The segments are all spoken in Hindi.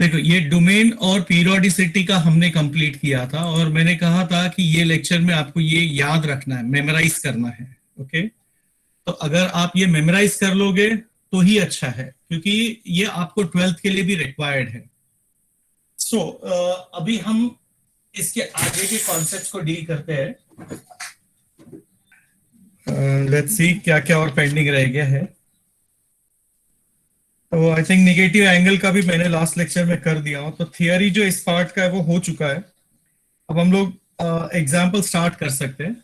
देखो, ये डोमेन और पीरियोडिसिटी का हमने कंप्लीट किया था, और मैंने कहा था कि ये लेक्चर में आपको ये याद रखना है, मेमोराइज करना है। ओके, तो अगर आप ये मेमोराइज कर लोगे तो ही अच्छा है, क्योंकि ये आपको 12th के लिए भी रिक्वायर्ड है। सो अभी हम इसके आगे के कॉन्सेप्ट्स को डील करते हैं। लेट्स सी क्या क्या और पेंडिंग रह गया है। तो आई थिंक निगेटिव एंगल का भी मैंने लास्ट लेक्चर में कर दिया हूं, तो थियरी जो इस पार्ट का है वो हो चुका है। अब हम लोग एग्जाम्पल स्टार्ट कर सकते हैं।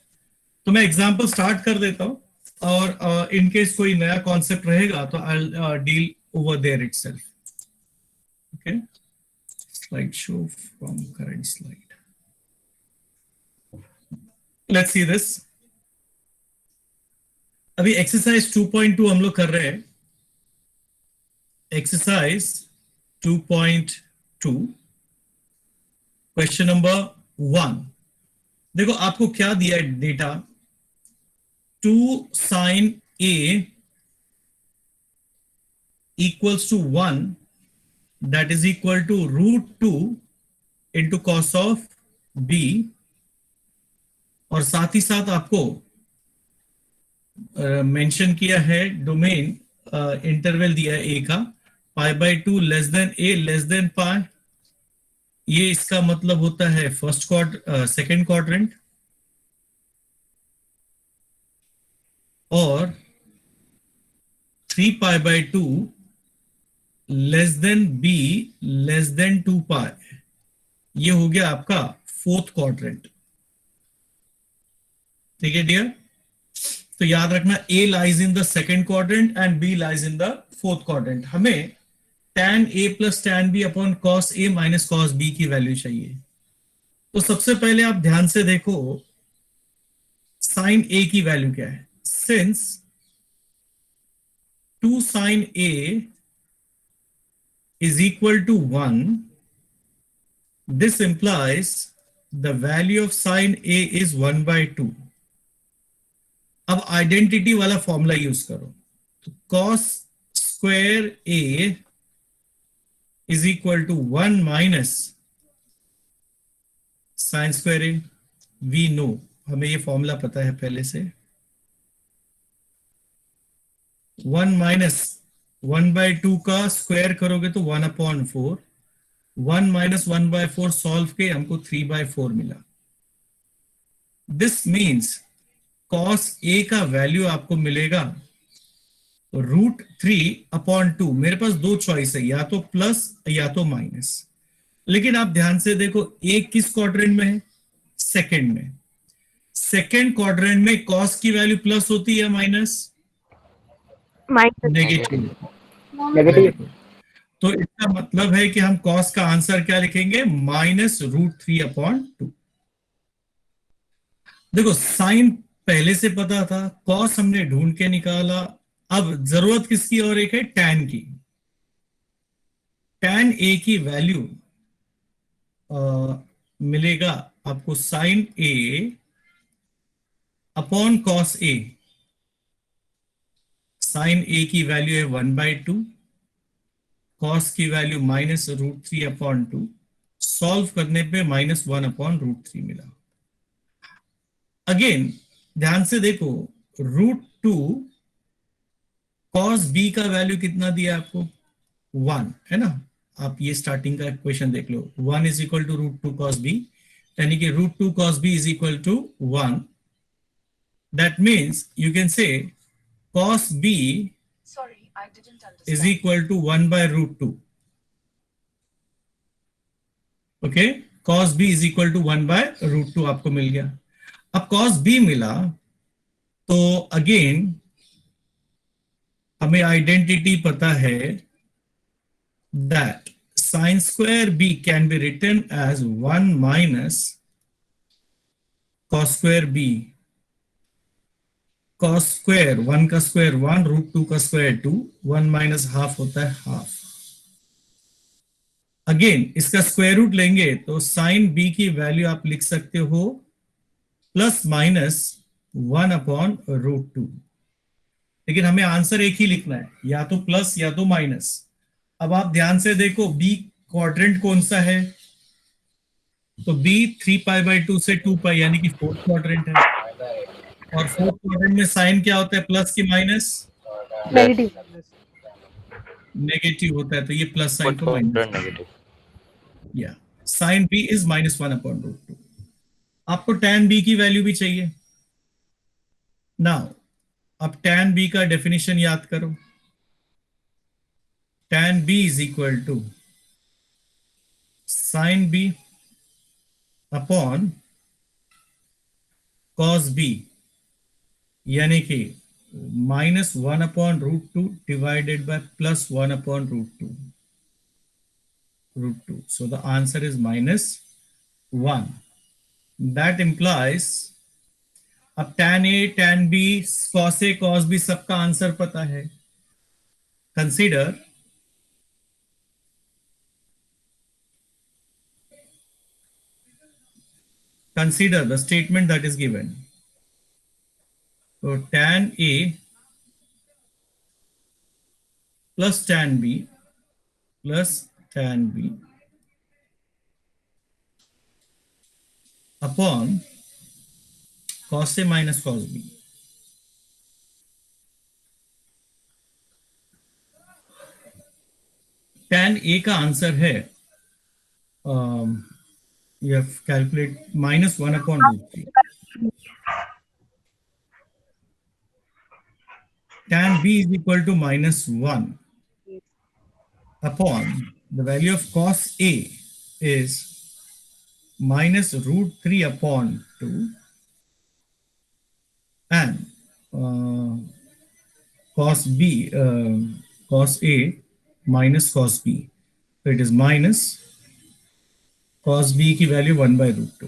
तो मैं एग्जाम्पल स्टार्ट कर देता हूं, और इन केस कोई नया कॉन्सेप्ट रहेगा तो I deal over there itself. Okay, slide show from current slide. Let's see this. अभी एक्सरसाइज 2.2 हम लोग कर रहे हैं। Exercise 2.2 question number 1। देखो आपको क्या दिया है data, 2 sin A equals to 1, that is equal to √2 into cos of B, और साथ ही साथ आपको मेंशन किया है डोमेन, इंटरवल दिया है A का, π/2 less than A less than π। ये इसका मतलब होता है फर्स्ट सेकंड क्वाड्रेंट, और 3π/2 less than B less than 2π, ये हो गया आपका फोर्थ क्वाड्रेंट। ठीक है डियर, तो याद रखना A lies in the second quadrant and B lies in the fourth quadrant. हमें tan A plus tan B upon cos A minus cos B की वैल्यू चाहिए। तो सबसे पहले आप ध्यान से देखो sin A की वैल्यू क्या है। Since 2 sin A is equal to 1, this implies the value of sin A is 1/2। अब आइडेंटिटी वाला फॉर्मूला यूज करो, तो cos square A is equal to 1 minus sine square A। We know, हमें ये फॉर्मूला पता है पहले से। 1 माइनस 1/2 का स्क्वायर करोगे तो 1/4, 1 माइनस 1/4 सॉल्व के हमको 3/4 मिला। दिस मीन्स cos A का वैल्यू आपको मिलेगा √3/2। मेरे पास दो चॉइस है, या तो प्लस या तो माइनस, लेकिन आप ध्यान से देखो A किस क्वाड्रेंट में है, सेकंड में। सेकंड क्वाड्रेंट में cos की वैल्यू प्लस होती है माइनस नेगेटिव। तो इसका मतलब है कि हम cos का आंसर क्या लिखेंगे, -√3/2। देखो साइन पहले से पता था, cos हमने ढूंढ के निकाला। अब जरूरत किसकी और एक है, tan की। tan A की वैल्यू मिलेगा आपको sin A upon cos A। sin A की वैल्यू है 1/2, cos की वैल्यू -√3/2। सॉल्व करने पे -1/√3 मिला। अगेन ध्यान से देखो, √2 cos B का वैल्यू कितना दिया आपको, 1 है ना। आप ये स्टार्टिंग का क्वेश्चन देख लो, 1 is equal to √2 cos B, यानी कि √2 cos B is equal to 1। That means you can say cos B is equal to 1/√2। Okay, cos B is equal to 1/√2 आपको मिल गया। अब cos B मिला तो अगेन हमें आइडेंटिटी पता है that sin square B can be written as 1 minus cos square B। cos square 1 का स्क्वायर 1, √2 का स्क्वायर 2, 1 माइनस हाफ होता है हाफ। अगेन इसका स्क्वायर रूट लेंगे तो sin B की वैल्यू आप लिख सकते हो +/(1/√2)। लेकिन हमें आंसर एक ही लिखना है, या तो प्लस या तो माइनस। अब आप ध्यान से देखो B क्वाड्रेंट कौन सा है? तो बी 3π/2 से 2π यानी कि फोर्थ क्वाड्रेंट है। और फोर्थ क्वाड्रेंट में साइन क्या होता है, प्लस की माइनस? नेगेटिव। नेगेटिव होता है, तो ये प्लस साइन को माइनस नेगेटिव। या साइन बी इज -1/√2। आपको tan बी की वैल्यू भी चाहिए। नाउ अब tan बी का डेफिनेशन याद करो। tan B is equal to sine B upon cos B, यानी कि -1/√2 divided by +1/√2. √2. So the answer is -1. That implies अब tan A, tan B, cos A, cos B सबका आंसर पता है। Consider the statement that is given. So tan A plus tan B plus tan B upon cos A minus cos B. tan A का आंसर है you have calculate -1/√3. Tan B is equal to -1 upon the value of cos A is -√3/2 and cos B, cos A minus cos B. So it is minus cos B की वैल्यू 1/√2।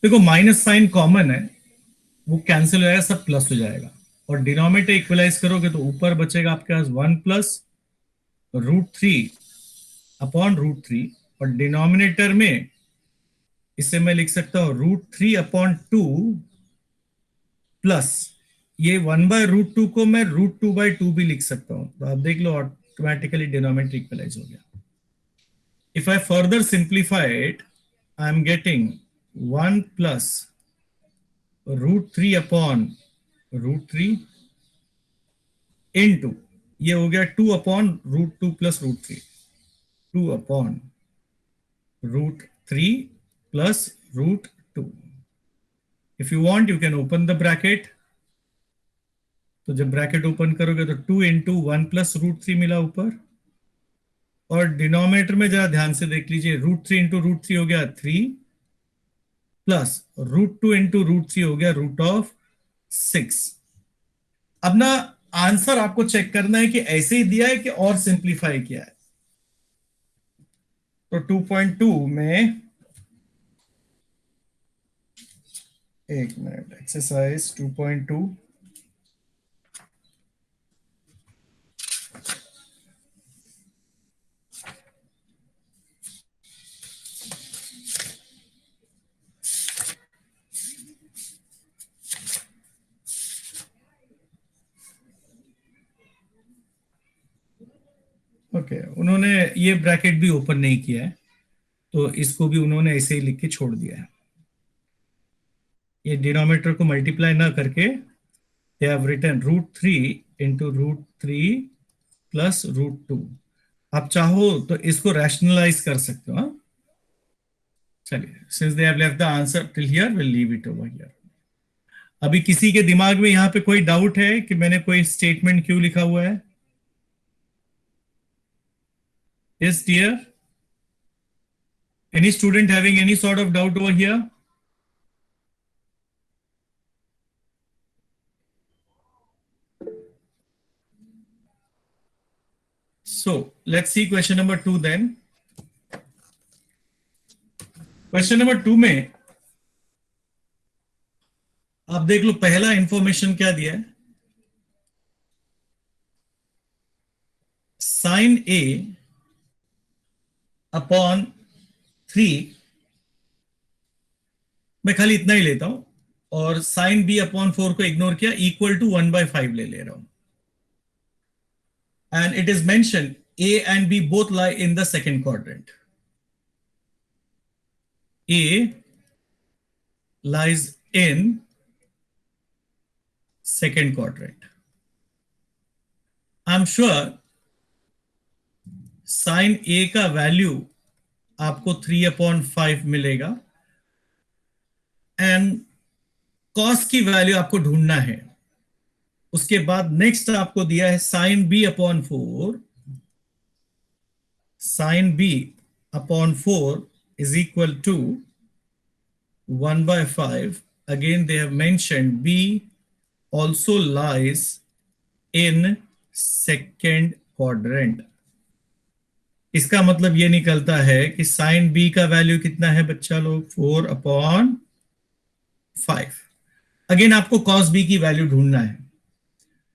देखो माइनस साइन कॉमन है, वो कैंसिल हो जाएगा, सब प्लस हो जाएगा। और डिनोमिनेटर इक्वलाइज करोगे तो ऊपर बचेगा आपके पास 1+√3/√3 और डिनोमिनेटर में इसे मैं लिख सकता हूं √3/2 प्लस ये 1/√2 को मैं √2/2 भी लिख सकता हूं। तो आप देख लो ऑटोमेटिकली डिनोमिनेटर इक्वलाइज हो गया। If I further simplify it, I am getting 1 plus √3/√3 into ये हो गया 2/√2 plus √3, 2/√3 plus √2. If you want, you can open the bracket. तो जब ब्रैकेट ओपन करोगे तो 2 into 1 plus √3 मिला ऊपर, और डिनोमिनेटर में जरा ध्यान से देख लीजिए, √3 into √3 हो गया 3 प्लस √2 into √3 हो गया √6। अब ना आंसर आपको चेक करना है कि ऐसे ही दिया है कि और सिंप्लीफाई किया है। तो 2.2 में एक मिनट, एक्सरसाइज 2.2 ओके उन्होंने ये ब्रैकेट भी ओपन नहीं किया है, तो इसको भी उन्होंने ऐसे ही लिख के छोड़ दिया है। ये डिनोमिनेटर को मल्टीप्लाई ना करके they have written √3 into √3 plus √2। आप चाहो तो इसको रैशनलाइज कर सकते हो। हाँ चलिए, since they have left the answer till here, will leave it over here. अभी किसी के दिमाग में यहां पे कोई डाउट है कि मैंने कोई स्टेटमेंट क्यों लिखा हुआ है? Yes, dear. Any student having any sort of doubt over here? So let's see question number 2 then. Question number 2 में आप देख लो, पहला इंफॉर्मेशन क्या दिया है, साइन A अपॉन 3, मैं खाली इतना ही लेता हूं, और साइन B अपॉन 4 को इग्नोर किया, इक्वल टू 1/5 ले रहा हूं। And it is mention A and B both lie in the second quadrant. A lies in second quadrant. I'm sure sine A का वैल्यू आपको 3/5 मिलेगा एंड कॉस की वैल्यू आपको ढूंढना है. उसके बाद नेक्स्ट आपको दिया है sine B upon 4. Sine B upon 4 is equal to 1/5. Again they have mentioned B also lies in second quadrant. इसका मतलब ये निकलता है कि साइन बी का वैल्यू कितना है बच्चा लोग, 4/5. अगेन आपको कॉस बी की वैल्यू ढूंढना है.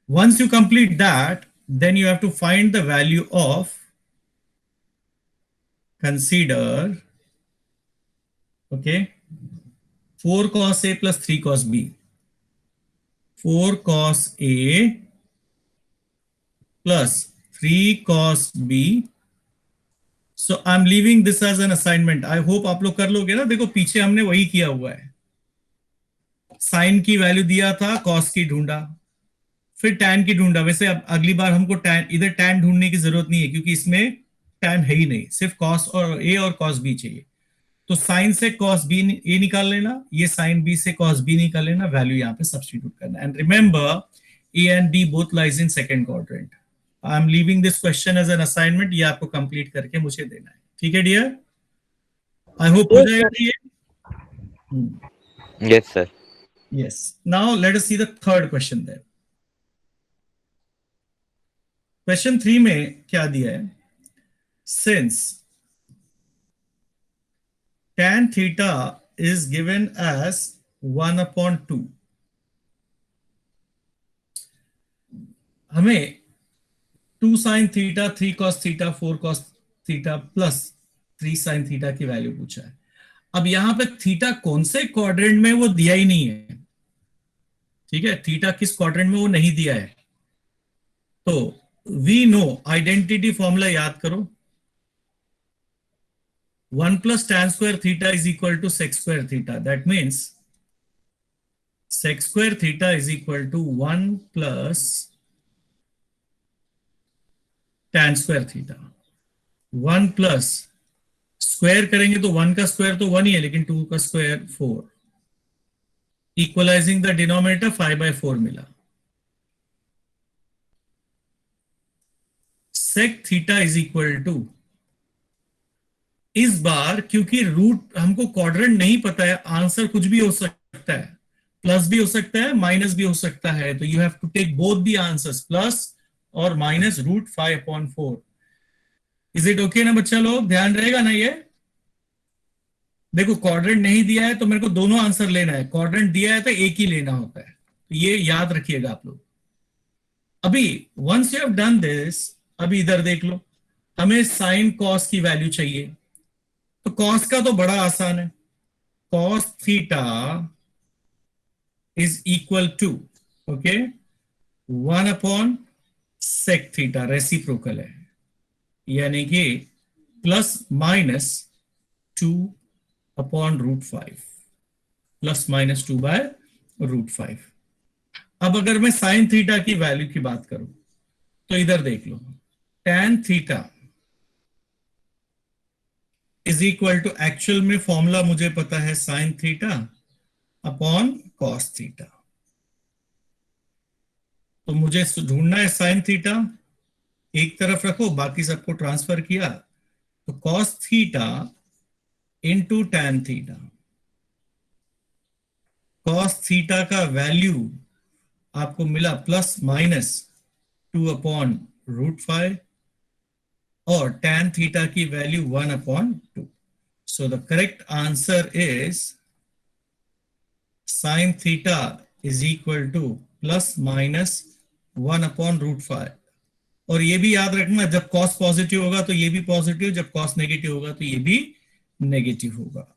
Once you complete that then you have to find the value of, consider, okay, 4 cos A plus 3 cos B. 4 cos A plus 3 cos B. So I'm leaving this as an assignment. I hope आप लोग कर लोगे ना. देखो पीछे हमने वही किया हुआ है. साइन की वैल्यू दिया था, कॉस की ढूंढा, फिर टैन की ढूंढा. वैसे अब अगली बार हमको टैन, इधर टैन ढूंढने की जरूरत नहीं है क्योंकि इसमें टैन है ही नहीं, सिर्फ कॉस और ए और कॉस बी चाहिए. तो साइन से कॉस बी ए निकाल लेना, ये साइन बी से कॉस बी निकाल लेना, वैल्यू यहाँ पे सब्स्टिट्यूट करना. And remember A and B both lies in second quadrant. I am leaving this question as an assignment. ये आपको कंप्लीट करके मुझे देना है. ठीक है डियर, आई होप हो जाएगा ये. Yes, sir. Yes. Now let us see the third question there. Question 3 में क्या दिया है? Since tan theta is given as 1/2, हमें 2 sin theta, 3 cos theta, 4 cos theta plus 3 sin theta की वैल्यू पूछा है. अब यहां पे थीटा कौन से क्वाड्रेंट में वो दिया ही नहीं है. ठीक है, थीटा किस क्वाड्रेंट में वो नहीं दिया है. तो वी नो, आइडेंटिटी फॉर्मूला याद करो. 1 plus tan square theta is equal to sec square theta. That means sec square theta is equal to 1 plus tan square theta. 1 plus square करेंगे तो 1 का स्क्वायर तो 1 ही है, लेकिन 2 का स्क्वायर 4. इक्वलाइजिंग द डिनोमिनेटर 5/4 मिला. Sec theta is equal to, इस बार क्योंकि रूट हमको क्वाड्रेंट नहीं पता है, आंसर कुछ भी हो सकता है, प्लस भी हो सकता है, माइनस भी हो सकता है. तो you have to take both the answers, plus और माइनस √5/4. इज इट ओके ना बच्चा लोग, ध्यान रहेगा ना ये. देखो क्वाड्रेंट नहीं दिया है तो मेरे को दोनों आंसर लेना है, क्वाड्रेंट दिया है तो एक ही लेना होता है. तो ये याद रखिएगा आप लोग. अभी once you have done this, अभी इधर देख लो, हमें साइन कॉस की वैल्यू चाहिए. तो कॉस का तो बड़ा आसान है. Cos theta is equal to, okay, 1/sec theta, reciprocal है, यानी कि प्लस माइनस 2/√5, प्लस माइनस 2/√5. अब अगर मैं साइन थीटा की वैल्यू की बात करूं तो इधर देख लो, tan theta is equal to, actual में फॉर्मूला मुझे पता है, sine theta upon cos theta. तो मुझे ढूंढना है साइन थीटा, एक तरफ रखो, बाकी सबको ट्रांसफर किया, तो cos theta into tan theta. Cos theta का वैल्यू आपको मिला प्लस माइनस 2/√5 और टैन थीटा की value 1/2. So the correct answer is sine theta is equal two plus minus 1/√5. और ये भी याद रखना, जब कॉस पॉजिटिव होगा तो ये भी पॉजिटिव, जब कॉस नेगेटिव होगा तो ये भी नेगेटिव होगा.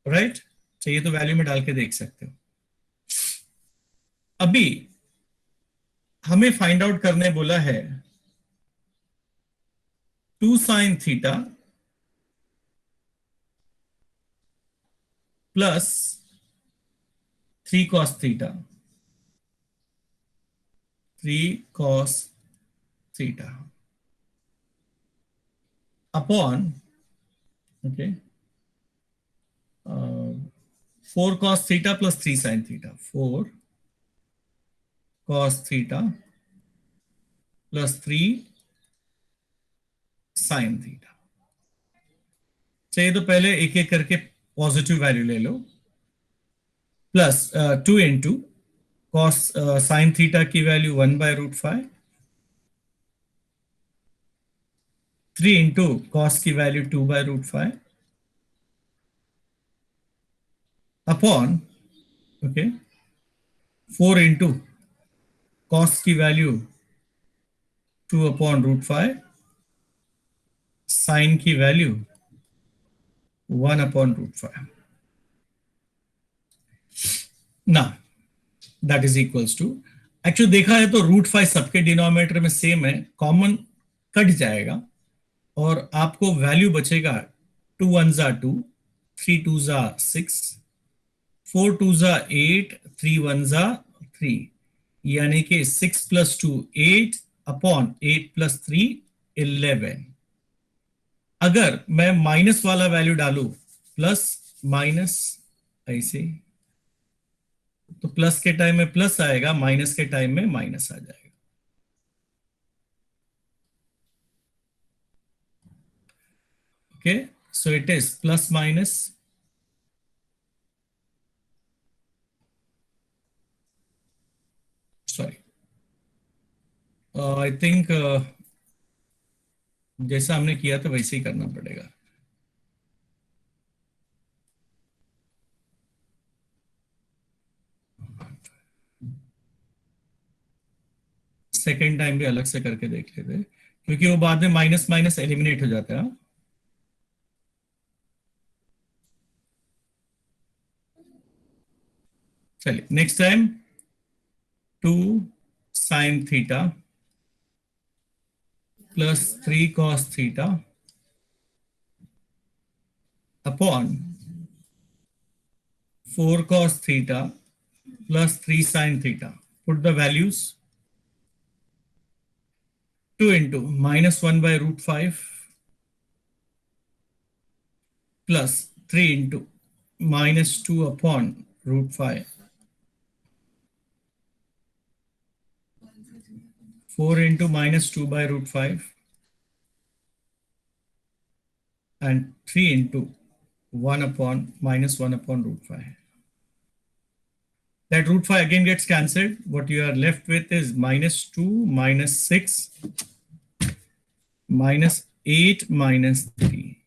राइट, चाहिए तो वैल्यू में डाल के देख सकते हो. अभी हमें फाइंड आउट करने बोला है 2 sin theta plus 3 cos theta, 3 cos theta upon, okay, 4 cos theta plus 3 sin theta, 4 cos theta plus 3 sin theta. चाहिए तो पहले एक एक करके पॉजिटिव वैल्यू ले लो. Plus 2 into cos sine theta की वैल्यू 1/√5, 3 इंटू कॉस की value 2/√5 upon, okay, 4 into cos की वैल्यू 2/√5, साइन की वैल्यू 1/√5. ना that is equals to, actually देखा है तो √5 सबके डिनोमिनेटर में सेम है, कॉमन कट जाएगा और आपको वैल्यू बचेगा 2 1 जा 2, 3 2 जा 6, 4 2 जा 8, 3 1 जा 3, यानी कि 6 + 2 8 अपॉन 8 + 3 11. अगर मैं माइनस वाला वैल्यू डालू, प्लस माइनस ऐसे, तो प्लस के टाइम में प्लस आएगा, माइनस के टाइम में माइनस आ जाएगा. Okay, so it is plus minus, sorry, I think जैसा हमने किया था वैसे ही करना पड़ेगा. सेकेंड टाइम भी अलग से करके देख लेते, क्योंकि वो बाद में माइनस माइनस एलिमिनेट हो जाता है. चलिए next time 2 sin theta plus 3 cos theta upon 4 cos theta plus 3 sin theta. Put the values. 2 into -1/√5 plus 3 into -2/√5, 4 into -2/√5 and 3 into 1/-1/√5. That √5 again gets cancelled. What you are left with is -2 -6 -8 -3.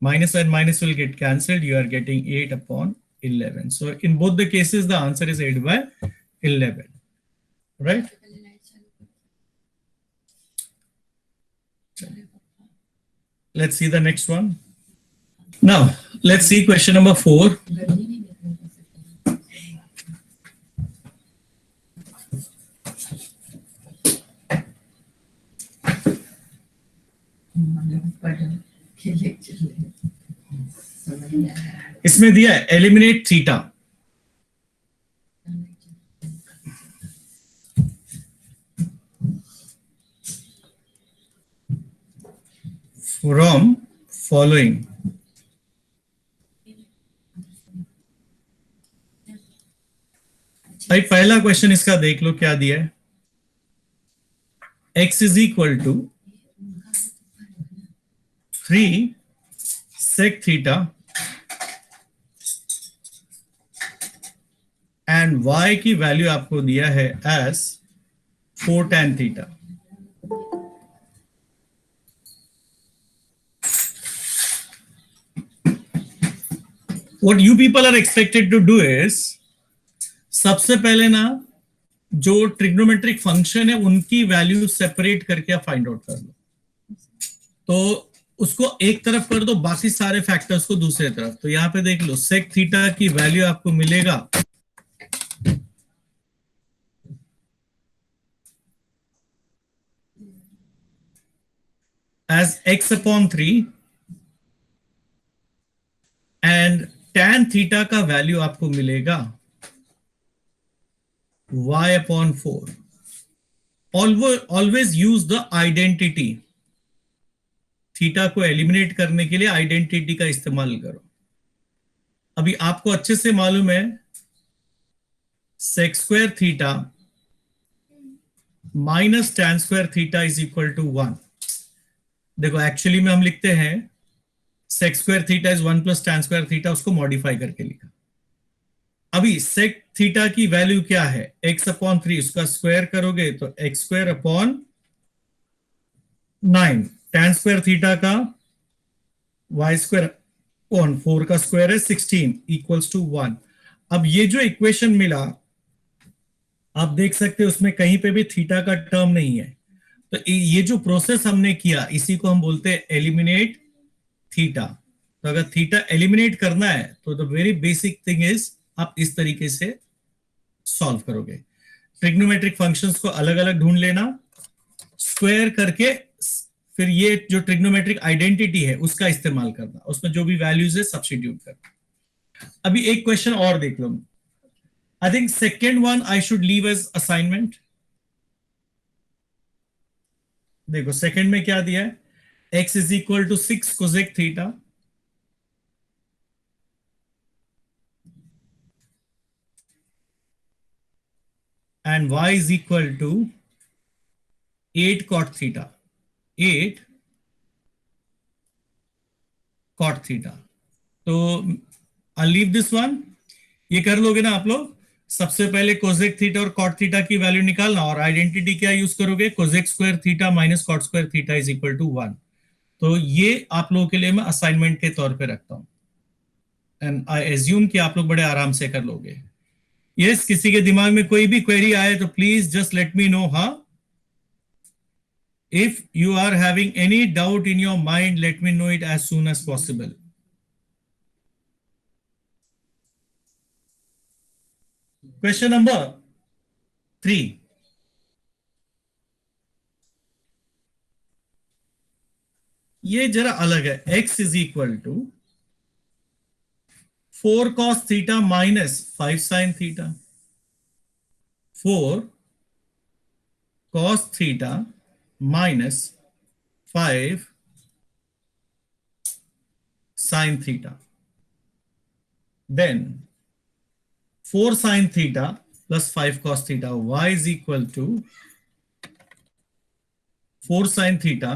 Minus and minus will get cancelled. You are getting 8/11. So in both the cases, the answer is 8/11. Right? Let's see the next one. Now, let's see question number 4. इसमें दिया है एलिमिनेट थीटा. From following. भाई पहला क्वेश्चन इसका देख लो क्या दिया है. x is equal to 3 sec theta and y की वैल्यू आपको दिया है as 4 tan theta. What you people are expected to do is, सबसे पहले ना जो ट्रिग्नोमेट्रिक फंक्शन है उनकी वैल्यू सेपरेट करके आप फाइंड आउट कर लो. तो उसको एक तरफ कर दो, बाकी सारे फैक्टर्स को दूसरे तरफ. तो यहां पे देख लो, सेक थीटा की वैल्यू आपको मिलेगा as x upon 3 and tan theta का वैल्यू आपको मिलेगा y upon 4. Always use the identity. Theta को एलिमिनेट करने के लिए आइडेंटिटी का इस्तेमाल करो. अभी आपको अच्छे से मालूम है sec square theta minus tan square theta is equal to 1. देखो एक्चुअली में हम लिखते हैं sec square theta is 1 plus tan square theta, उसको मॉडिफाई करके लिखा. अभी सेक थीटा की वैल्यू क्या है, x अपॉन 3, उसका स्क्वायर करोगे तो x square upon 9. Tan square theta का y स्क्वायर अपॉन 4 का स्क्वायर है 16 इक्वल्स टू 1. अब ये जो इक्वेशन मिला आप देख सकते हैं उसमें कहीं पे भी थीटा का टर्म नहीं है. तो ये जो प्रोसेस हमने किया इसी को हम बोलते हैं एलिमिनेट थीटा. तो अगर थीटा एलिमिनेट करना है तो the very basic thing is आप इस तरीके से सॉल्व करोगे. ट्रिग्नोमेट्रिक फंक्शंस को अलग अलग ढूंढ लेना, स्क्वायर करके फिर ये जो ट्रिग्नोमेट्रिक आइडेंटिटी है उसका इस्तेमाल करना, उसमें जो भी वैल्यूज है सब्स्टिट्यूट करना. अभी एक क्वेश्चन और देख लो. I think second one I should leave as assignment. देखो सेकंड में क्या दिया है, x is equal to 6 cosec theta and y is equal to 8 cot theta. 8 cot theta. तो आई लीव दिस वन. ये कर लोगे ना आप लोग. सबसे पहले कोसेक थीटा और कॉट थीटा की वैल्यू निकालना और आइडेंटिटी क्या यूज करोगे, cosec square theta minus cot square theta is equal to 1. तो ये आप लोगों के लिए मैं असाइनमेंट के तौर पे रखता हूं एंड आई एज्यूम कि आप लोग बड़े आराम से कर लोगे. यस, किसी के दिमाग में कोई भी क्वेरी आए तो please just let me know. हाँ, if you are having any doubt in your mind, let me know it as soon as possible. Question number 3. ये जरा अलग है. x is equal to 4 cos theta minus 5 sin theta. 4 cos theta minus 5 sin theta. Then 4 sin theta plus 5 cos theta, y is equal to 4 sin theta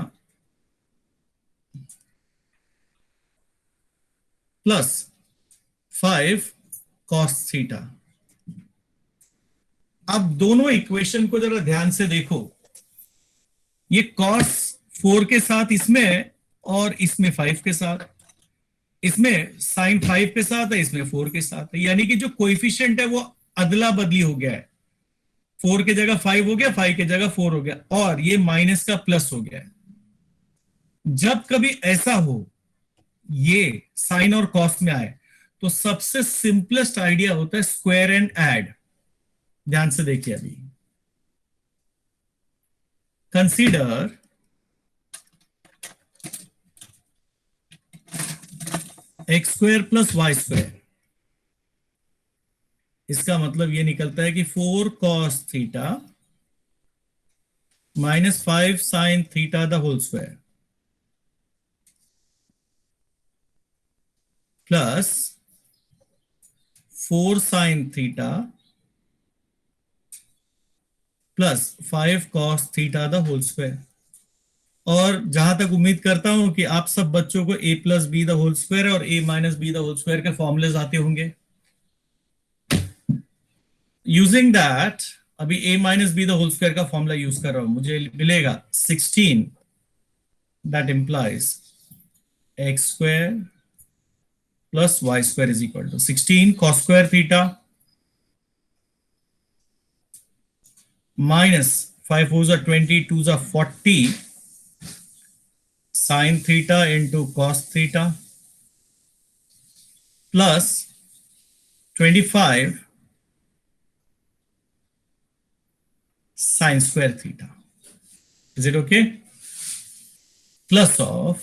plus 5 cos theta. अब दोनों इक्वेशन को जरा ध्यान से देखो. ये cos 4 के साथ इसमें और इसमें 5 के साथ, इसमें साइन 5 के साथ है, इसमें 4 के साथ है. यानी कि जो कोएफिशिएंट है वो अदला बदली हो गया है. 4 के जगह 5 हो गया, 5 के जगह 4 हो गया और ये माइनस का प्लस हो गया है. जब कभी ऐसा हो ये साइन और कॉस में आए तो सबसे सिंपलेस्ट आइडिया होता है स्क्वायर एंड ऐड. ध्यान से देखिए. अभी consider x square plus y square. इसका मतलब ये निकलता है कि 4 cos theta minus 5 sin theta the whole square plus 4 sin theta plus 5 cos theta the whole square. और जहां तक उम्मीद करता हूं कि आप सब बच्चों को a plus b the whole square और a minus b the whole square के फॉर्मूलेज आते होंगे. यूजिंग दैट अभी a minus b the whole square का फॉर्मूला यूज कर रहा हूं, मुझे मिलेगा 16. That implies x square plus y square is equal to 16 cos square theta minus 5 4s are 20, 2s are 40 sin theta into cos theta plus 25 sin square theta. Is it okay? Plus of,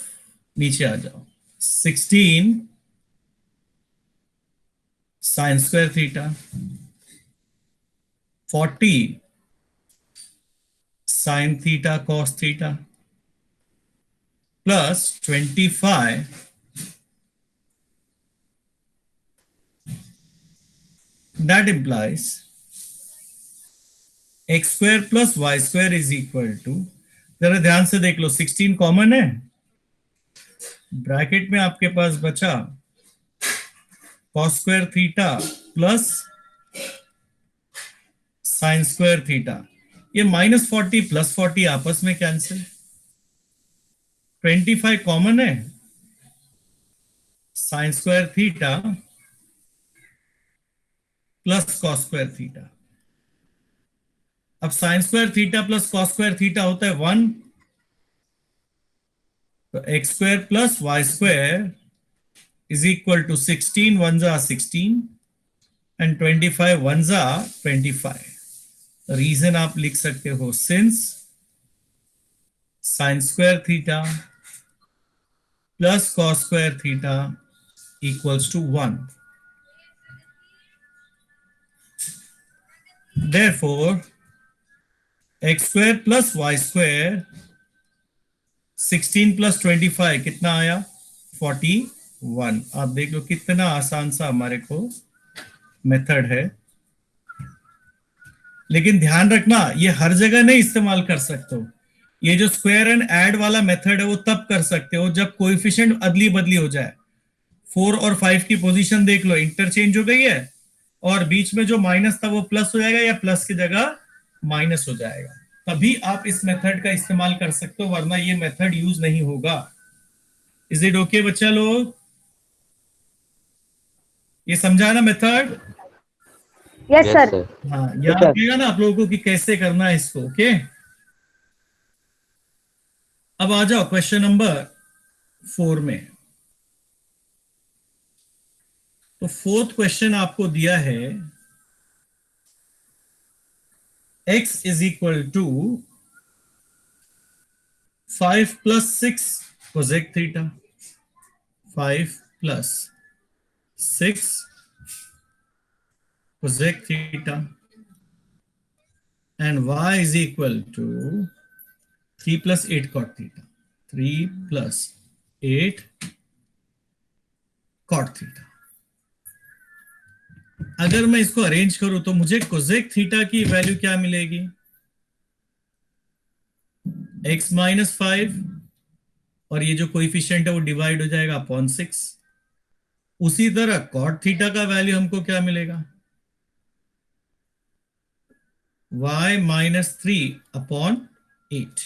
नीचे आ जाओ, 16 sine square theta, 40 sine theta cos theta, plus 25 that implies x square plus y square is equal to, जरा ध्यान से देख लो, 16 कॉमन है, ब्रैकेट में आपके पास बचा cos square theta plus sine square theta, ये -40 प्लस 40 आपस में कैंसिल, 25 कॉमन है, sine square theta plus cos square theta. अब sine square theta plus cos square theta होता है 1, तो x square plus y square is equal to 16 1 जा 16 एंड 25 1 जा 25। रीजन आप लिख सकते हो, since sine square theta plus cos square theta equals to 1, therefore x square plus y square 16 plus 25 कितना आया 41। आप देख लो कितना आसान सा हमारे को मेथड है, लेकिन ध्यान रखना ये हर जगह नहीं इस्तेमाल कर सकते हो। ये जो स्क्वायर एंड ऐड वाला मेथड है वो तब कर सकते हो जब कोएफिशिएंट अदली बदली हो जाए। 4 और 5 की पोजीशन देख लो, इंटरचेंज हो गई है और बीच में जो माइनस था वो प्लस हो जाएगा या प्लस की जगह माइनस हो जाएगा, तभी आप इस मेथड का इस्तेमाल कर सकते हो, वरना ये मेथड यूज नहीं होगा। इज इट ओके बच्चा लोग? ये समझा ना मेथड? Yes sir. हाँ, याद रखिएगा ना आप लोगों को कि कैसे करना है इसको। ओके, अब आ जाओ क्वेश्चन नंबर 4 में। तो फोर्थ क्वेश्चन आपको दिया है x is equal to 5 plus 6 cosec theta, 5 plus 6 cosec theta and y is equal to 3 plus 8 cot theta, 3 plus 8 cot theta। अगर मैं इसको अरेंज करूं तो मुझे cosec थीटा की वैल्यू क्या मिलेगी, x माइनस 5 और ये जो कोइफिशिएंट है वो डिवाइड हो जाएगा अपॉन 6। उसी तरह cot थीटा का वैल्यू हमको क्या मिलेगा, y minus 3 upon 8।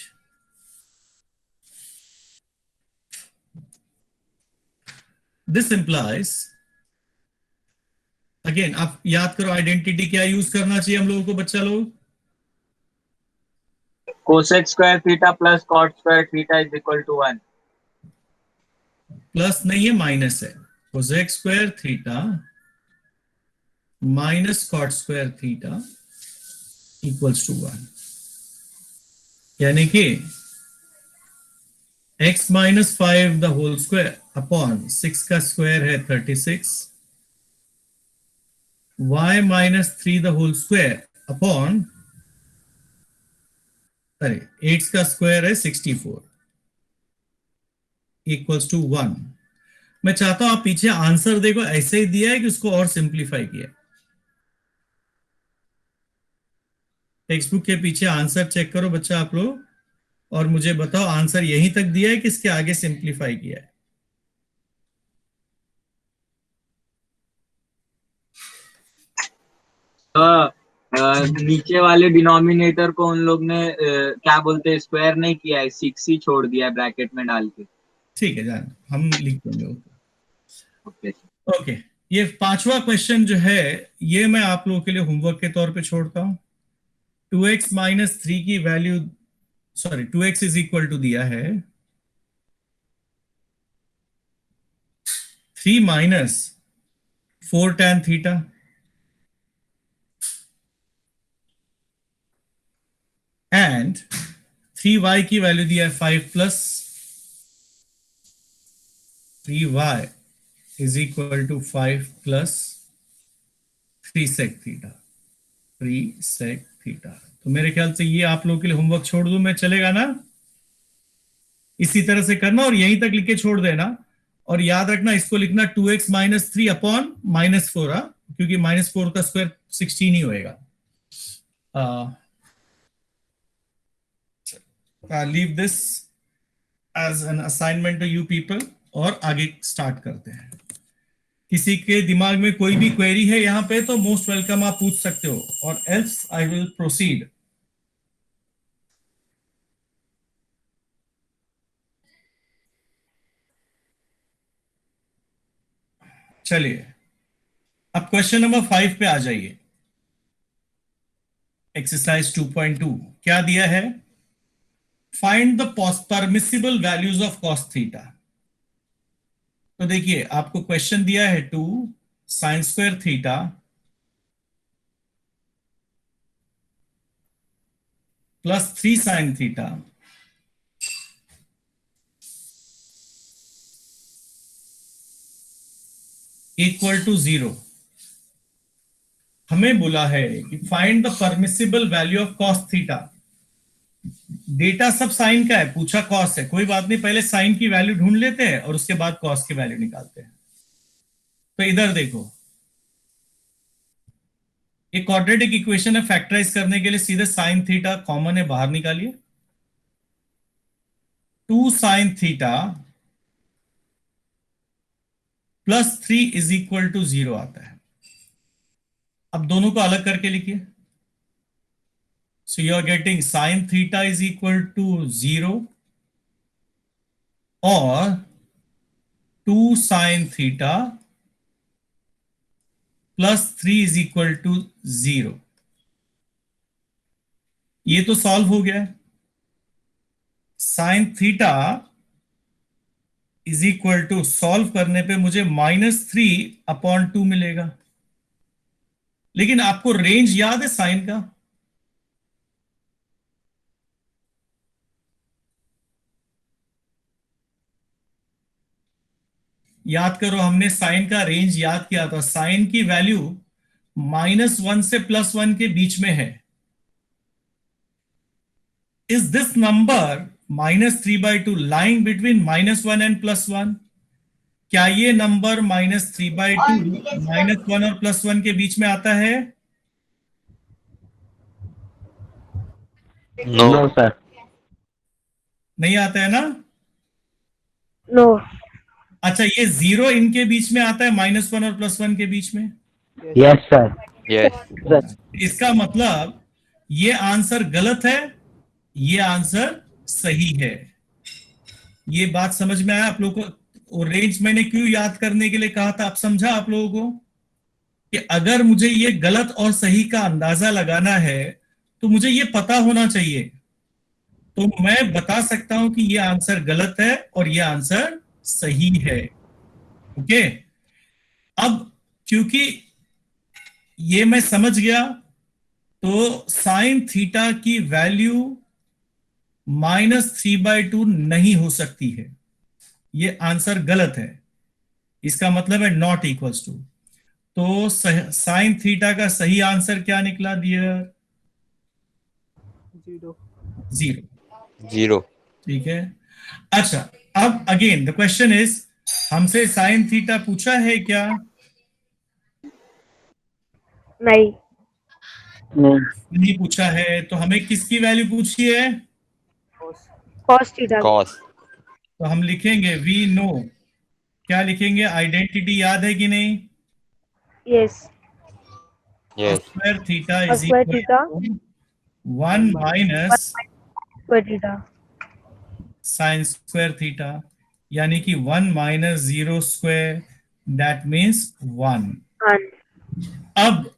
This implies, again आप याद करो आइडेंटिटी क्या यूज करना चाहिए हम लोगों को बच्चा लोग, cosec square theta plus cot square theta is equal to 1। Plus नहीं है माइनस है, cosec square theta minus cot square theta equals to 1, यानी कि x minus 5 the whole square upon 6 का स्क्वायर है 36, y minus 3 the whole square upon, अरे 8 का स्क्वायर है 64 इक्वल्स टू 1। मैं चाहता हूं आप पीछे आंसर देखो, ऐसे ही दिया है कि उसको और सिंप्लीफाई किया। टेक्स्ट बुक के पीछे आंसर चेक करो बच्चा आप लोग, और मुझे बताओ आंसर यहीं तक दिया है कि इसके आगे सिंप्लीफाई किया है। नीचे वाले डिनोमिनेटर को उन लोग ने क्या बोलते हैं, स्क्वायर नहीं किया है, 6 ही छोड़ दिया है ब्रैकेट में डाल के। ठीक है जान, हम लिख देंगे। ओके ओके, ये पांचवा क्वेश्चन जो है ये मैं आप लोगों के लिए होमवर्क के तौर पे छोड़ता हूं। 2x माइनस 3 की वैल्यू, sorry 2x is equal to दिया है 3 minus 4 tan theta and 3y की वैल्यू दिया है 5 plus 3y is equal to 5 plus 3 sec theta, 3 sec theta. तो मेरे ख्याल से ये आप लोगों के लिए होमवर्क छोड़ दूं मैं, चलेगा ना? इसी तरह से करना और यहीं तक लिख के छोड़ देना। और याद रखना इसको लिखना 2x माइनस 3 अपॉन माइनस 4, क्योंकि माइनस 4 का स्क्वायर 16 ही होएगा। Leave this as an assignment to you people और आगे स्टार्ट करते हैं। किसी के दिमाग में कोई भी क्वेरी है यहाँ पे तो मोस्ट वेलकम, आप पूछ सकते हो, और एल्स आई विल प्रोसीड। चलिए अब क्वेश्चन नंबर 5 पे आ जाइए। एक्सरसाइज 2.2 क्या दिया है? Find the permissible values of cos theta. तो देखिए आपको क्वेश्चन दिया है 2 sin square theta plus 3 sin theta equal to 0। हमें बोला है कि find the permissible value of cos theta. Data सब साइन का है, पूछा कॉस है, कोई बात नहीं, पहले साइन की वैल्यू ढूंढ लेते हैं और उसके बाद कॉस की वैल्यू निकालते हैं। तो इधर देखो, एक क्वाड्रेटिक इक्वेशन है, फैक्टराइज करने के लिए सीधे साइन थीटा कॉमन है, बाहर निकालिए। 2 sin theta plus 3 is equal to 0 आता है। अब दोनों को अलग करके लिखिए। So you are getting sine theta is equal to 0 और 2 sin theta plus 3 is equal to 0। ये तो सॉल्व हो गया है। Sine theta is equal to, solve करने पे मुझे -3/2 मिलेगा। लेकिन आपको रेंज याद है साइन का? याद करो, हमने साइन का रेंज याद किया था। साइन की वैल्यू -1 से +1 के बीच में है। Is this number -3/2 lying between -1 and +1? क्या ये नंबर -3/2 -1 और +1 के बीच में आता है? No sir. नहीं आता है ना? नो। अच्छा, ये 0 इनके बीच में आता है, -1 और +1 के बीच में? Yes sir. यस। इसका मतलब ये आंसर गलत है, ये आंसर सही है। ये बात समझ में आया आप लोगों को? और रेंज मैंने क्यों याद करने के लिए कहा था, आप समझा आप लोगों को? कि अगर मुझे ये गलत और सही का अंदाजा लगाना है तो मुझे ये पता होना चाहिए, तो मैं बता सकता हूं कि ये आंसर गलत है और ये आंसर सही है। ओके, अब क्योंकि ये मैं समझ गया, तो साइन थीटा की वैल्यू -3/2 नहीं हो सकती है, ये आंसर गलत है। इसका मतलब है नॉट इक्वल्स टू। तो साइन थीटा का सही आंसर क्या निकला डियर? 0। 0। ठीक है। अच्छा, अब अगेन द क्वेश्चन इज, हमसे साइन थीटा पूछा है क्या? नहीं। नहीं पूछा है। तो हमें किसकी वैल्यू पूछी है? Cos theta. कॉस। तो हम लिखेंगे वी नो, क्या लिखेंगे? आइडेंटिटी याद है कि नहीं? यस। यस। स्क्वायर थीटा और is square equal theta two 1 minus square theta sine square theta, यानी कि 1 माइनस 0 स्क्वायर, दैट मीन्स 1। 1 अब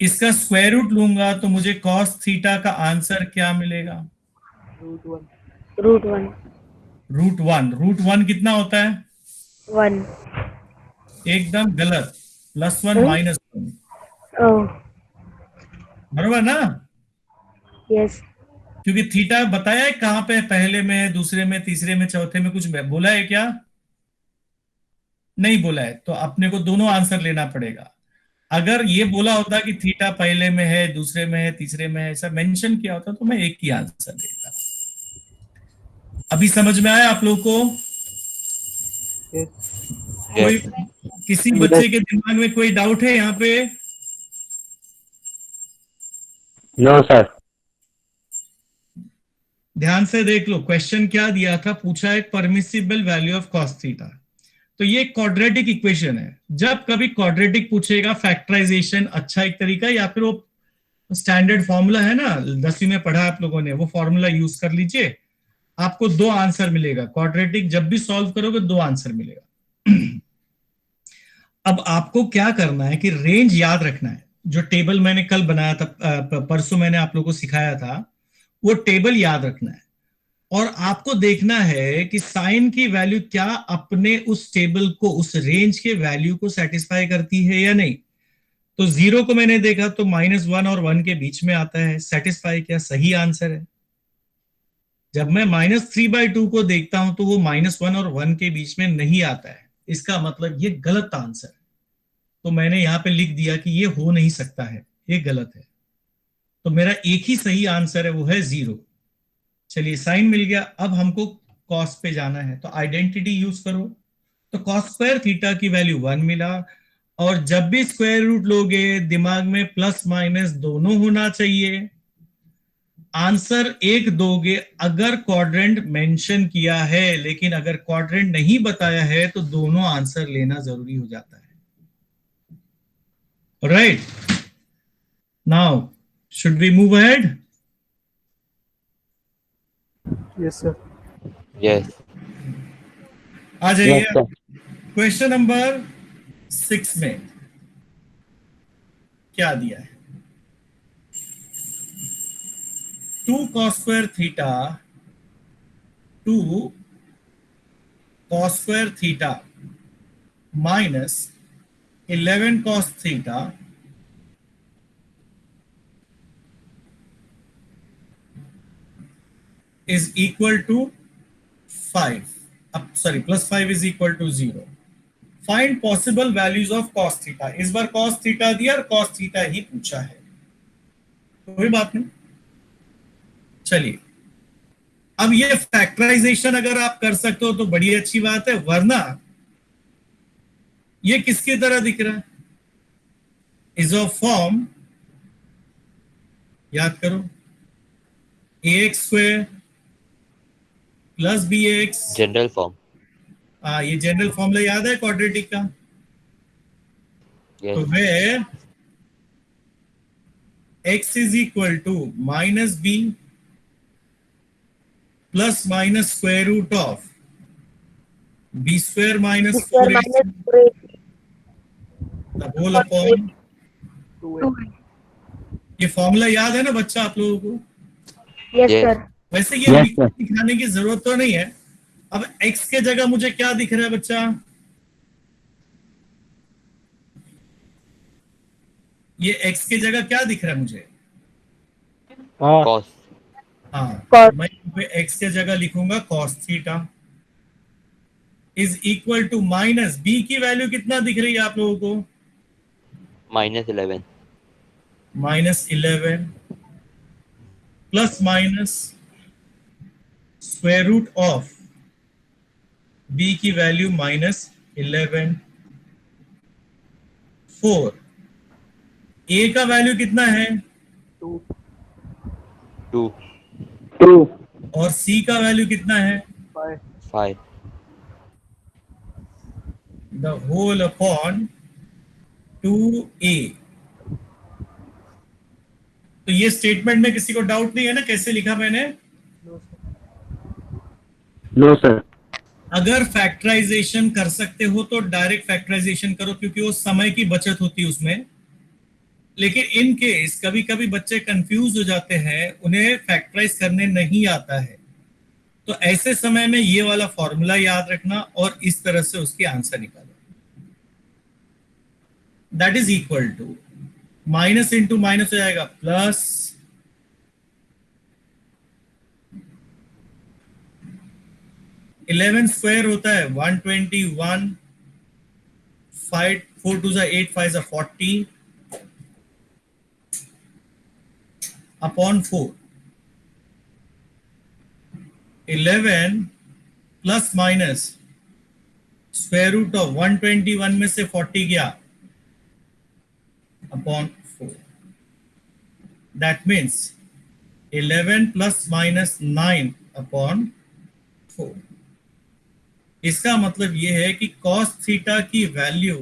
इसका स्क्वायर रूट लूंगा तो मुझे कॉस थीटा का आंसर क्या मिलेगा? √1 √1 कितना होता है? 1। एकदम गलत, +1 -1, ओह बरोबर ना? यस। क्योंकि थीटा बताया है कहां पे, पहले में, दूसरे में, तीसरे में, चौथे में, कुछ बोला है क्या? नहीं बोला है, तो अपने को दोनों आंसर लेना पड़ेगा। अगर ये बोला होता कि थीटा पहले में है, दूसरे में है, तीसरे में है, ऐसा मेंशन किया होता तो मैं एक ही आंसर देता। अभी समझ में आया आप लोग को? कोई Yes. किसी बच्चे के दिमाग में कोई डाउट है यहाँ पे? No sir. ध्यान से देख लो, क्वेश्चन क्या दिया था, पूछा है permissible value of cos theta. तो ये क्वाड्रेटिक इक्वेशन है। जब कभी क्वाड्रेटिक पूछेगा, फैक्टराइजेशन अच्छा एक तरीका, या फिर वो स्टैंडर्ड फॉर्मूला है ना, 10वीं में पढ़ा आप लोगों ने, वो फॉर्मूला यूज कर लीजिए, आपको दो आंसर मिलेगा। क्वाड्रेटिक जब भी सॉल्व करोगे दो आंसर मिलेगा। अब आपको क्या करना है कि रेंज याद रखना है। जो टेबल मैंने कल बनाया था, परसों मैंने आप लोगों को सिखाया था, वो टेबल याद रखना है। और आपको देखना है कि साइन की वैल्यू क्या अपने उस टेबल को, उस रेंज के वैल्यू को सेटिस्फाई करती है या नहीं। तो 0 को मैंने देखा तो -1 और 1 के बीच में आता है, सेटिस्फाई किया, सही आंसर है। जब मैं -3/2 को देखता हूं तो वो -1 और 1 के बीच में नहीं आता है, इसका मतलब ये गलत आंसर है। तो मैंने यहां पे लिख दिया कि ये हो नहीं सकता है, ये गलत है। तो मेरा एक ही सही आंसर है, वो है 0। चलिए, साइन मिल गया। अब हमको कॉस पे जाना है, तो आइडेंटिटी यूज करो। तो कॉस स्क्वायर थीटा की वैल्यू 1 मिला। और जब भी स्क्वायर रूट लोगे, दिमाग में प्लस माइनस दोनों होना चाहिए। आंसर एक दोगे अगर क्वाड्रेंट मेंशन किया है, लेकिन अगर क्वाड्रेंट नहीं बताया है तो दोनों आंसर लेना जरूरी हो जाता है। Right, now should we move ahead? Yes, sir. Yes. आ जाइए यस सर। क्वेश्चन नंबर 6 में क्या दिया है। 2 cos square theta 2 cos square theta minus 11 cos theta is equal to 5. Sorry, plus 5 is equal to 0. Find possible values of cos theta. इस बार cos theta दिया और cos theta ही पूछा है, कोई बात नहीं। चलिए, अब ये फैक्टराइजेशन अगर आप कर सकते हो तो बड़ी अच्छी बात है, वरना ये किसकी तरह दिख रहा है? इज ऑफ फॉर्म, याद करो, ax square plus bx। General form. ये जनरल फॉर्मूला याद है क्वाड्रेटिक का? तो Yes. Where x is equal to -b plus minus square root of b square minus square 4ac minus 4ac the whole upon. 2 ये फॉर्मूला याद है ना बच्चा आप लोगों को? yes Yes. sir वैसे ये Yes, sir. दिखाने की जरूरत तो नहीं है। अब x के जगह मुझे क्या दिख रहा है बच्चा? ये x के जगह क्या दिख रहा है मुझे? Cos. हाँ, Cos. मैं x के जगह लिखूंगा cos theta is equal to minus b की वैल्यू कितना दिख रही है आप लोगों को? -11. -11 plus minus square root of b की वैल्यू -11 4। a का वैल्यू कितना है 2 2. 2 और c का वैल्यू कितना है 5 5. The whole upon 2a। तो ये स्टेटमेंट में किसी को डाउट नहीं है ना कैसे लिखा मैंने? No sir. अगर फैक्टराइजेशन कर सकते हो तो डायरेक्ट फैक्टराइजेशन करो, क्योंकि वो समय की बचत होती है उसमें। लेकिन इन केस कभी कभी बच्चे कंफ्यूज हो जाते हैं, उन्हें फैक्टराइज करने नहीं आता है, तो ऐसे समय में ये वाला फॉर्मूला याद रखना और इस तरह से उसकी आंसर निकालो। That is equal to minus into minus हो जाएगा प्लस, इलेवन स्क्वायर होता है 121 5 4 2 8 5 40 upon 4. 11 plus minus square root of 121 में से 40 गया upon 4. That means 11 plus minus 9 upon 4. इसका मतलब यह है कि cos थीटा की वैल्यू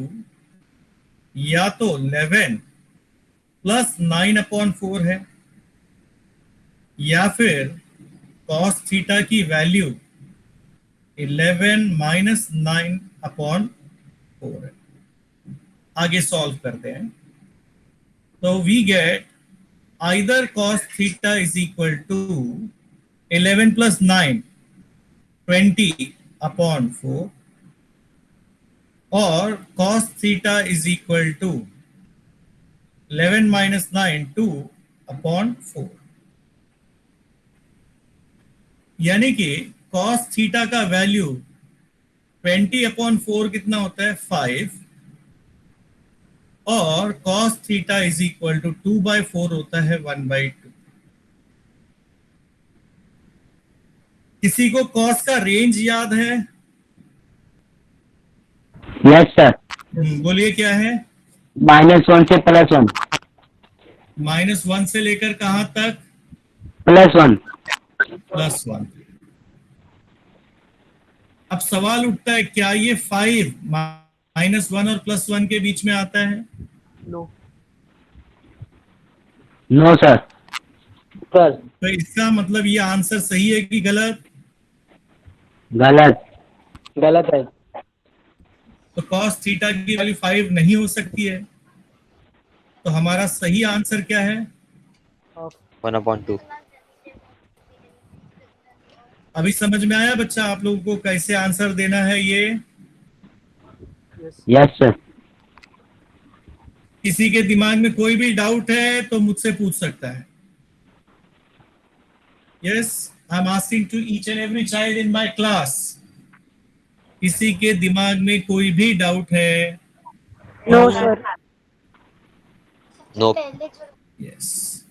या तो 11 प्लस 9 अपॉन 4 है या फिर cos थीटा की वैल्यू 11 माइनस 9 अपॉन 4 है. आगे सॉल्व करते हैं. तो we get either cos theta is equal to 11 plus 9 20 upon 4 or cos theta is equal to 11 minus 9 2 upon 4. यानी कि cos थीटा का वैल्यू 20 अपॉन 4 कितना होता है 5 और cos theta is equal to 2/4 होता है 1/2. किसी को cos का रेंज याद है? Yes sir. बोलिए क्या है? -1 से +1. -1 से लेकर कहां तक? +1. +1. अब सवाल उठता है क्या ये 5 -1 और +1 के बीच में आता है? No. No sir. सर. तो इसका मतलब ये आंसर सही है कि गलत? गलत. गलत है. तो cos थीटा की वैल्यू 5 नहीं हो सकती है. तो हमारा सही आंसर क्या है? 1/2. अभी समझ में आया बच्चा आप लोगों को कैसे आंसर देना है ये? Yes. Yes sir. किसी के दिमाग में कोई भी डाउट है तो मुझसे पूछ सकता है. Yes, I am asking to each and every child in my class. किसी के दिमाग में कोई भी डाउट है? No, sir. No. यस.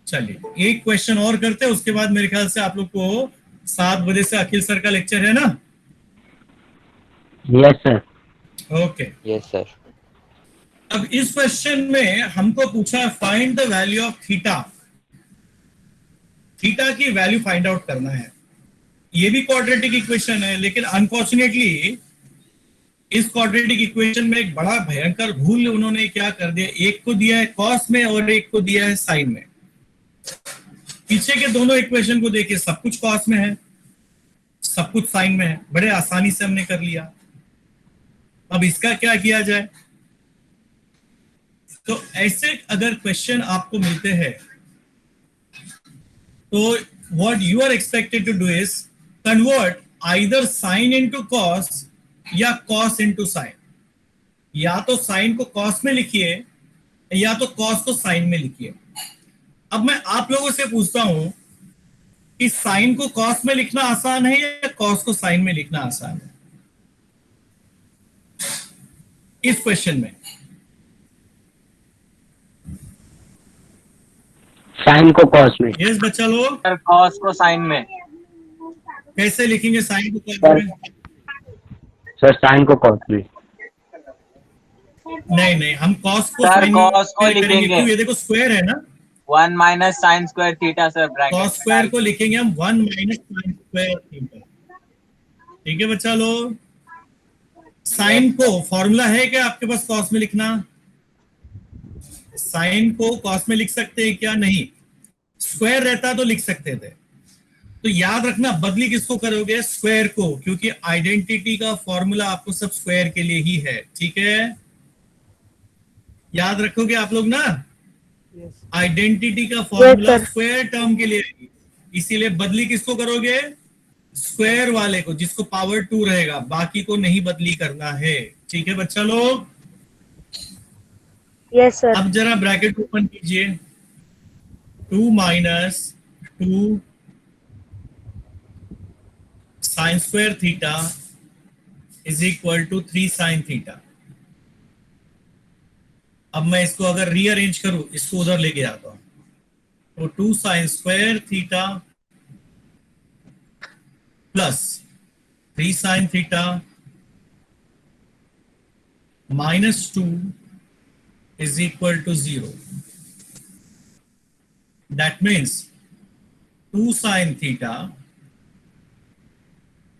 चलिए एक क्वेश्चन और करते हैं, उसके बाद मेरे ख्याल से आप लोग को 7 बजे से अखिल सर का लेक्चर है ना? Yes sir. Okay. Yes sir. अब इस क्वेश्चन में हमको पूछा है find the value of theta. Theta की वैल्यू फाइंड आउट करना है. ये भी क्वाड्रेटिक इक्वेशन है, लेकिन अनफॉर्चुनेटली इस क्वाड्रेटिक इक्वेशन में एक बड़ा भयंकर भूल उन्होंने क्या कर दिया. एक को दिया है कॉस में और एक को दिया है साइन में. पीछे के दोनों इक्वेशन को देखिए, सब कुछ कॉस में है, सब कुछ साइन में है. बड़े आसानी से हमने कर लिया. अब इसका क्या किया जाए? तो ऐसे अगर क्वेश्चन आपको मिलते हैं तो what you are expected to do is convert either sine into cos या कॉस इनटू साइन. या तो साइन को कॉस में लिखिए या तो कॉस को साइन में लिखिए. अब मैं आप लोगों से पूछता हूं कि साइन को कॉस में लिखना आसान है या कॉस को साइन में लिखना आसान है इस क्वेश्चन में? साइन को कॉस में. यस बच्चा लोग, सर cos को sin में. कैसे लिखेंगे साइन को कॉस में? सर साइन को कॉस में. नहीं, हम कॉस को सर sin cos को में करेंगे. लिखेंगे. क्यों? ये देखो स्क्वायर है ना. 1 minus sin square theta sir bracket. Cos square को लिखेंगे हम 1 माइनस साइन स्क्वायर थीटा. ठीक है बच्चा लोग. साइन को फॉर्मूला है क्या आपके पास कॉस में लिखना? साइन को कॉस में लिख सकते हैं क्या? नहीं. स्क्वायर रहता तो लिख सकते थे. तो याद रखना, बदली किसको करोगे? स्क्वायर को, क्योंकि आइडेंटिटी का फॉर्मूला आपको सब स्क्वायर के लिए ही है. ठीक है, याद रखोगे आप लोग ना. Yes. आइडेंटिटी का formula Yes, sir. Square term के लिए है. इसीलिए बदली किसको करोगे? स्क्वायर वाले को, जिसको पावर 2 रहेगा. बाकी को नहीं बदली करना है. ठीक है बच्चा लोग. Yes, sir. अब जरा ब्रैकेट ओपन कीजिए. 2 minus 2 sine square theta is equal to 3 sine theta. अब मैं इसको अगर रीअरेंज करूं, इसको उधर लेके जाता हूं, तो 2 sin square theta plus 3 sin theta minus 2 is equal to 0. That means 2 sin theta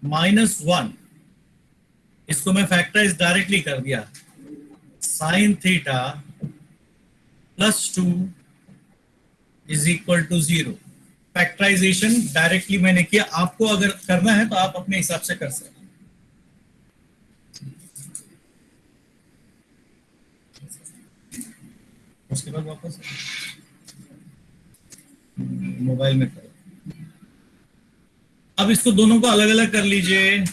minus 1, इसको मैं फैक्टराइज डायरेक्टली कर दिया, sin theta plus 2 is equal to 0. Factorization directly मैंने किया, आपको अगर करना है तो आप अपने हिसाब से कर सकते हैं। उसके बाद वापस मोबाइल में करो। अब इसको दोनों को अलग अलग कर लीजिए।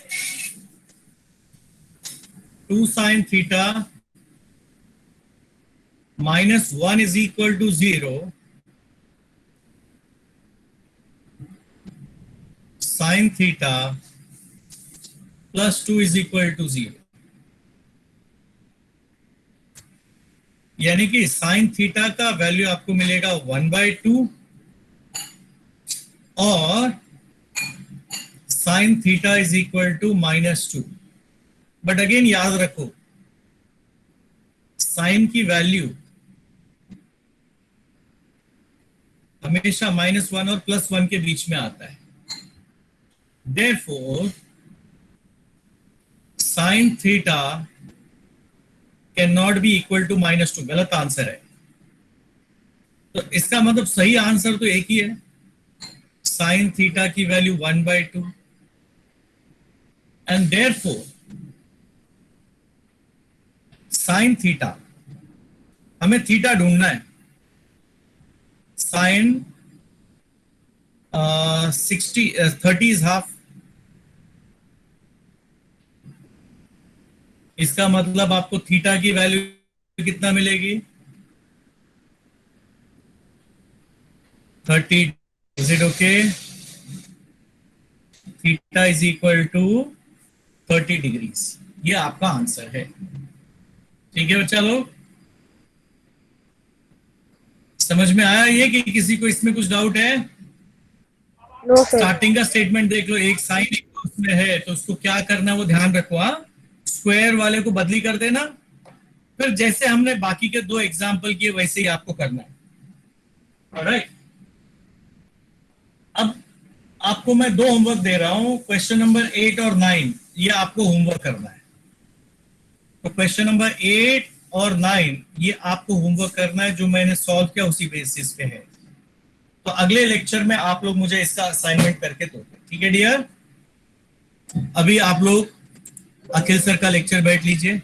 2 sin theta minus 1 is equal to 0, sin theta plus 2 is equal to 0, यानी कि sin थीटा का वैल्यू आपको मिलेगा 1/2 और sin theta is equal to -2। But again याद रखो, sin की वैल्यू हमेशा -1 और +1 के बीच में आता है। Therefore, sin theta can not be equal to -2, गलत आंसर है। तो इसका मतलब सही आंसर तो एक ही है, sin थीटा की value 1/2 and therefore sin theta, हमें थीटा ढूंढना है, sin 30 is half, इसका मतलब आपको थीटा की वैल्यू कितना मिलेगी, 30। Is it okay? Theta is equal to 30 degrees, ये आपका आंसर है। ठीक है बच्चा लोग, समझ में आया ये कि किसी को इसमें कुछ डाउट है? No sir. स्टार्टिंग का स्टेटमेंट देख लो, एक साइन एक उसमें है तो उसको क्या करना है वो ध्यान रखो। स्क्वायर वाले को बदली कर देना, फिर जैसे हमने बाकी के 2 एग्जाम्पल किए वैसे ही आपको करना है। ऑलराइट, अब आपको मैं 2 होमवर्क दे रहा हूं, क्वेश्चन नंबर 8 और 9, ये आपको होमवर्क करना है। तो क्वेश्चन नंबर 8 और 9 ये आपको होमवर्क करना है, जो मैंने सॉल्व किया उसी बेसिस पे है। तो अगले लेक्चर में आप लोग मुझे इसका असाइनमेंट करके दो, ठीक है डियर? अभी आप लोग अखिल सर का लेक्चर बैठ लीजिए।